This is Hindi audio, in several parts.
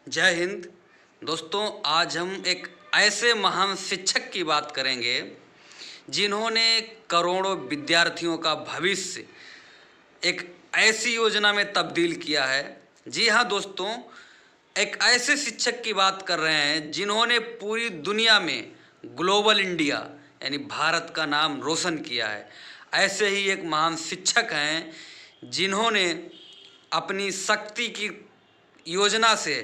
जय हिंद। दोस्तों, आज हम एक ऐसे महान शिक्षक की बात करेंगे जिन्होंने करोड़ों विद्यार्थियों का भविष्य एक ऐसी योजना में तब्दील किया है। जी हाँ दोस्तों, एक ऐसे शिक्षक की बात कर रहे हैं जिन्होंने पूरी दुनिया में ग्लोबल इंडिया यानी भारत का नाम रोशन किया है। ऐसे ही एक महान शिक्षक हैं जिन्होंने अपनी शक्ति की योजना से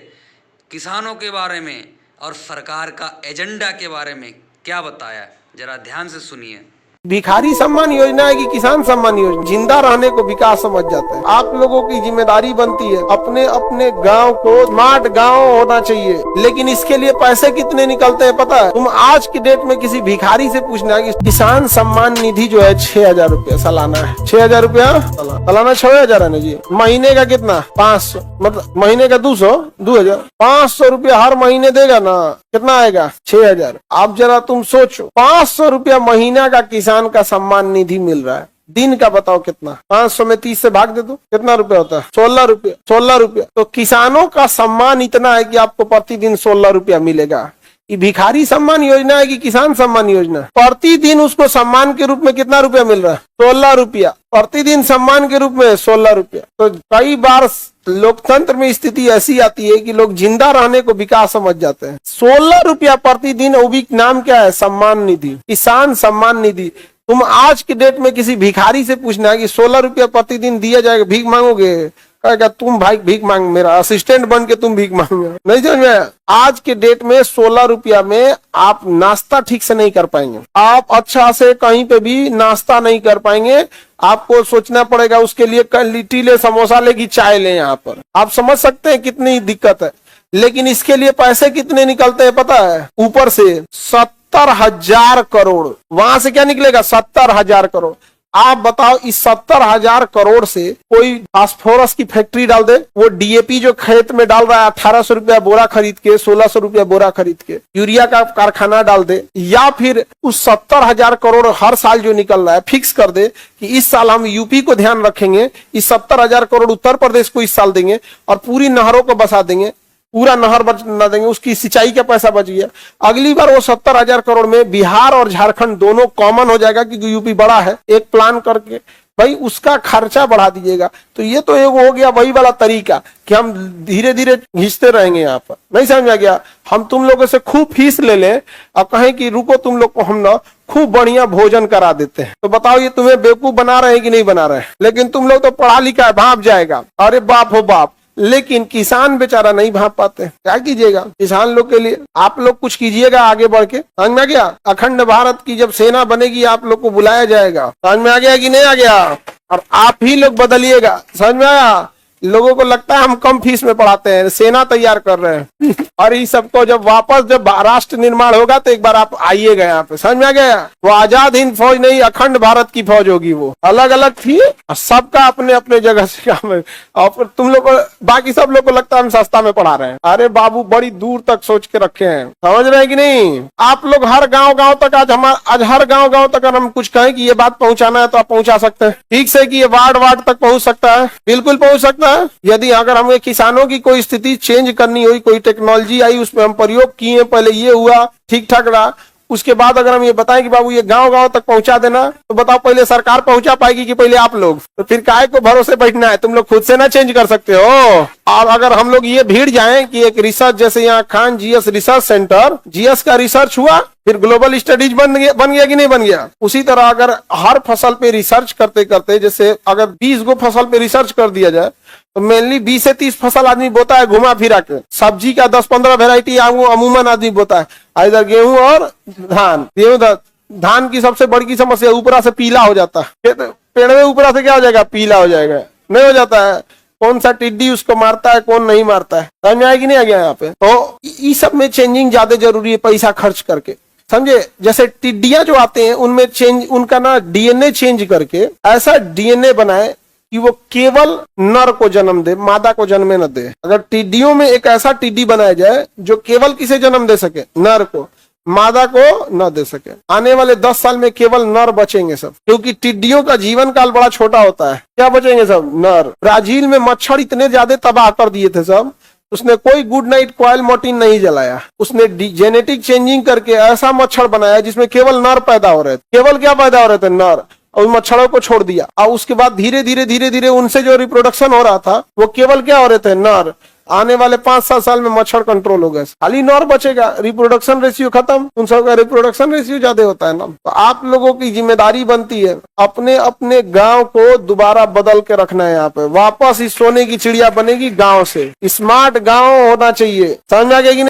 किसानों के बारे में और सरकार का एजेंडा के बारे में क्या बताया, जरा ध्यान से सुनिए। भिखारी सम्मान योजना है कि किसान सम्मान योजना, जिंदा रहने को विकास समझ जाता है। आप लोगों की जिम्मेदारी बनती है अपने अपने गांव को स्मार्ट गांव होना चाहिए, लेकिन इसके लिए पैसे कितने निकलते हैं पता है? तुम आज की डेट में किसी भिखारी से पूछना कि किसान सम्मान निधि जो है 6,000 रुपया सालाना है। 6,000 रुपया सालाना 6,000 है ना जी। महीने का कितना? 500, मतलब महीने का 2,000 500 रुपया हर महीने देगा ना, कितना आएगा? 6,000। अब जरा तुम सोचो, 500 रुपया महीना का किसान का सम्मान निधि मिल रहा है, दिन का बताओ कितना? 500 में 30 से भाग दे दो, कितना रुपया होता है? 16 रुपया। 16 रुपया। तो किसानों का सम्मान इतना है कि आपको प्रतिदिन 16 रुपया मिलेगा। ये भिखारी सम्मान योजना है कि किसान सम्मान योजना? प्रतिदिन उसको सम्मान के रूप में कितना रुपया मिल रहा है? 16 रुपया प्रतिदिन सम्मान के रूप में, 16 रुपया। तो कई बार लोकतंत्र में स्थिति ऐसी आती है कि लोग जिंदा रहने को विकास समझ जाते हैं। 16 रुपया प्रतिदिन, वो भी नाम क्या है? सम्मान निधि, किसान सम्मान निधि। तुम आज के डेट में किसी भिखारी से पूछना है कि 16 रुपया प्रतिदिन दिया जाएगा, भीख मांगोगे? कहेगा तुम भाई भीख मांग, मेरा असिस्टेंट बन के तुम भीख मांगोगे? नहीं समझ में? आज के डेट में 16 रुपया में आप नाश्ता ठीक से नहीं कर पाएंगे, आप अच्छा से कहीं पे भी नाश्ता नहीं कर पाएंगे। आपको सोचना पड़ेगा उसके लिए, लिट्टी ले, समोसा ले कि चाय ले। यहाँ पर आप समझ सकते हैं कितनी दिक्कत है। लेकिन इसके लिए पैसे कितने निकलते हैं पता है? ऊपर से 70,000 करोड़। वहां से क्या निकलेगा? 70,000 करोड़। आप बताओ, इस 70,000 करोड़ से कोई फास्फोरस की फैक्ट्री डाल दे, वो डीएपी जो खेत में डाल रहा है 1,800 रुपया बोरा खरीद के, 1,600 रुपया बोरा खरीद के, यूरिया का कारखाना डाल दे, या फिर उस 70,000 करोड़ हर साल जो निकल रहा है फिक्स कर दे कि इस साल हम यूपी को ध्यान रखेंगे, इस 70,000 करोड़ उत्तर प्रदेश को इस साल देंगे और पूरी नहरों को बसा देंगे, पूरा नहर बना देंगे, उसकी सिंचाई का पैसा बच गया। अगली बार वो 70,000 करोड़ में बिहार और झारखंड दोनों कॉमन हो जाएगा क्योंकि यूपी बड़ा है। एक प्लान करके भाई उसका खर्चा बढ़ा दीजिएगा। तो ये तो एक हो गया वही वाला तरीका कि हम धीरे धीरे घिसते रहेंगे। यहाँ पर नहीं समझ में गया? हम तुम लोगों से खूब फीस ले लें और कहें कि रुको तुम लोग को हम ना खूब बढ़िया भोजन करा देते हैं, तो बताओ ये तुम्हें बेवकूफ बना रहे हैं कि नहीं बना रहे हैं? लेकिन तुम लोग तो पढ़ा लिखा है, भाप जाएगा, अरे बाप हो बाप। लेकिन किसान बेचारा नहीं भाप पाते। क्या कीजिएगा किसान लोग के लिए? आप लोग कुछ कीजिएगा आगे बढ़ के। समझ में आ गया? अखंड भारत की जब सेना बनेगी आप लोग को बुलाया जाएगा। समझ में आ गया कि नहीं आ गया? और आप ही लोग बदलिएगा। समझ में आया? लोगों को लगता है हम कम फीस में पढ़ाते हैं, सेना तैयार कर रहे हैं। और इस सबको जब राष्ट्र निर्माण होगा तो एक बार आप आइएगा यहाँ पे। समझ में आ गया? वो आजाद हिंद फौज नहीं, अखंड भारत की फौज होगी। वो अलग अलग थी और सबका अपने अपने जगह से काम है। और तुम लोग को, बाकी सब लोग को लगता है हम सस्ता में पढ़ा रहे हैं। अरे बाबू, बड़ी दूर तक सोच के रखे हैं। समझ रहे हैं कि नहीं? आप लोग हर गाँव तक, आज हर गाँव तक अगर हम कुछ कहें कि ये बात पहुंचाना है तो आप पहुंचा सकते हैं ठीक से, कि ये वार्ड तक पहुंच सकता है, बिल्कुल पहुंच सकता है। यदि अगर हमें किसानों की कोई स्थिति चेंज करनी हुई, कोई टेक्नोलॉजी आई, उसमें हम प्रयोग किए, पहले ये हुआ, ठीक ठाक रहा, उसके बाद अगर हम ये बताएं कि बाबू ये गांव तक पहुंचा देना, तो बताओ पहले सरकार पहुंचा पाएगी कि पहले आप लोग? तो फिर काहे को भरोसे बैठना है? तुम लोग खुद से ना चेंज कर सकते हो? और अगर हम लोग ये भीड़ जाएं कि एक रिसर्च, जैसे यहाँ Khan GS research centre, GS का रिसर्च हुआ, फिर ग्लोबल स्टडीज बन गया कि नहीं बन गया? उसी तरह अगर हर फसल पे रिसर्च करते करते, जैसे अगर 20 गो फसल पे रिसर्च कर दिया जाए तो मेनली 20 से 30 फसल आदमी बोता है घुमा फिरा के। सब्जी का 10-15 वेराइटी अमूमन आदमी बोता है, इधर गेहूं और धान। धान की सबसे बड़ी समस्या ऊपरा से पीला हो जाता है। पेड़ में ऊपरा से क्या हो जाएगा? पीला हो जाएगा। नहीं हो जाता है? कौन सा टिड्डी उसको मारता है, कौन नहीं मारता है? समझ में आया कि नहीं आ गया? यहाँ पे तो इस सब में चेंजिंग ज्यादा जरूरी है, पैसा खर्च करके। समझे? जैसे टिड्डियां जो आते हैं उनमें चेंज, उनका ना डीएनए चेंज करके ऐसा डीएनए बनाए कि वो केवल नर को जन्म दे, मादा को जन्म न दे। अगर टिड्डियों में एक ऐसा टिड्डी बनाया जाए जो केवल किसे जन्म दे सके? नर को, मादा को न दे सके। आने वाले 10 साल में केवल नर बचेंगे सब, क्योंकि टिड्डियों का जीवन काल बड़ा छोटा होता है। क्या बचेंगे? सब नर। ब्राजील में मच्छर इतने ज्यादा तबाह कर दिए थे सब उसने कोई गुड नाइट कॉयल मोर्टीन नहीं जलाया, उसने जेनेटिक चेंजिंग करके ऐसा मच्छर बनाया जिसमें केवल नर पैदा हो रहे थे। केवल क्या पैदा हो रहे थे? नर। और उन मच्छरों को छोड़ दिया और उसके बाद धीरे धीरे उनसे जो रिप्रोडक्शन हो रहा था वो केवल क्या हो रहे थे? नर। आने वाले 5-7 साल में मच्छर कंट्रोल हो गए, खाली नर बचेगा, रिप्रोडक्शन रेशियो खत्म। उन सबका रिप्रोडक्शन रेशियो ज्यादा होता है ना। तो आप लोगों की जिम्मेदारी बनती है अपने अपने गांव को दोबारा बदल के रखना है। यहाँ पे वापस इस सोने की चिड़िया बनेगी गांव से। स्मार्ट गांव होना चाहिए, समझ में आ गया कि नहीं?